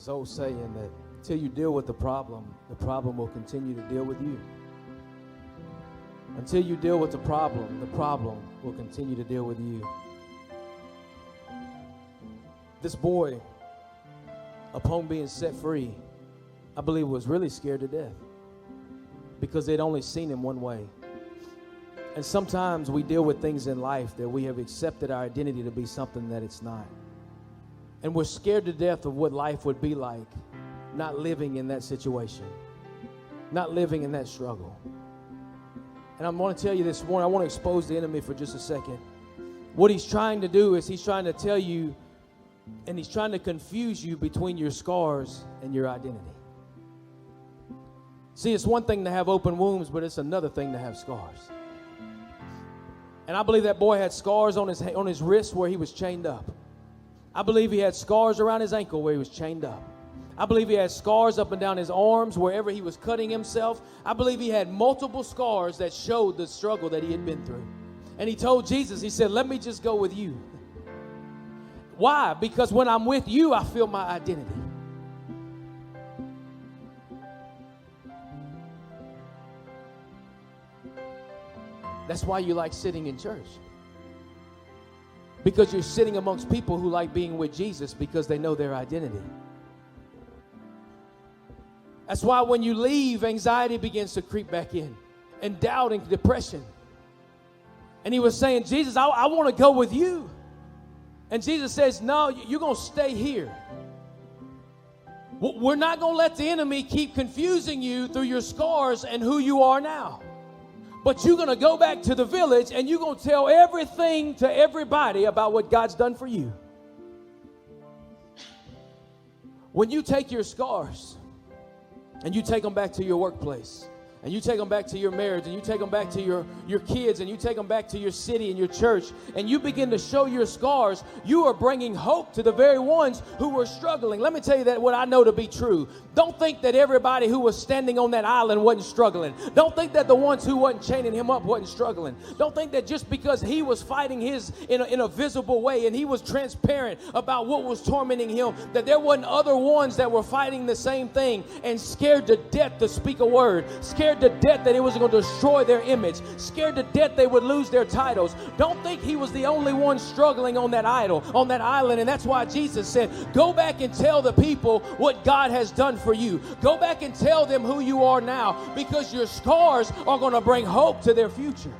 old saying that until you deal with the problem will continue to deal with you. Until you deal with the problem will continue to deal with you. This boy, upon being set free, I believe was really scared to death because they'd only seen him one way. And sometimes we deal with things in life that we have accepted our identity to be something that it's not. And we're scared to death of what life would be like not living in that situation, not living in that struggle. And I'm going to tell you this morning, I want to expose the enemy for just a second. What he's trying to do is he's trying to tell you, and he's trying to confuse you between your scars and your identity. See, it's one thing to have open wounds, but it's another thing to have scars. And I believe that boy had scars on his wrist where he was chained up. I believe he had scars around his ankle where he was chained up. I believe he had scars up and down his arms wherever he was cutting himself. I believe he had multiple scars that showed the struggle that he had been through. And he told Jesus, he said, let me just go with you. Why? Because when I'm with you, I feel my identity. That's why you like sitting in church. Because you're sitting amongst people who like being with Jesus because they know their identity. That's why when you leave, anxiety begins to creep back in, and doubt and depression. And he was saying, Jesus, I want to go with you. And Jesus says, no, you're going to stay here. We're not going to let the enemy keep confusing you through your scars and who you are now. But you're going to go back to the village and you're going to tell everything to everybody about what God's done for you. When you take your scars and you take them back to your workplace, and you take them back to your marriage, and you take them back to your kids, and you take them back to your city and your church, and you begin to show your scars, you are bringing hope to the very ones who were struggling. Let me tell you that what I know to be true. Don't think that everybody who was standing on that island wasn't struggling. Don't think that the ones who wasn't chaining him up wasn't struggling. Don't think that just because he was fighting his in a visible way and he was transparent about what was tormenting him, that there wasn't other ones that were fighting the same thing and scared to death to speak a word, scared to death that it was going to destroy their image, scared to death they would lose their titles. Don't think he was the only one struggling on that island. And that's why Jesus said, go back and tell the people what God has done for you. Go back and tell them who you are now, because your scars are going to bring hope to their future.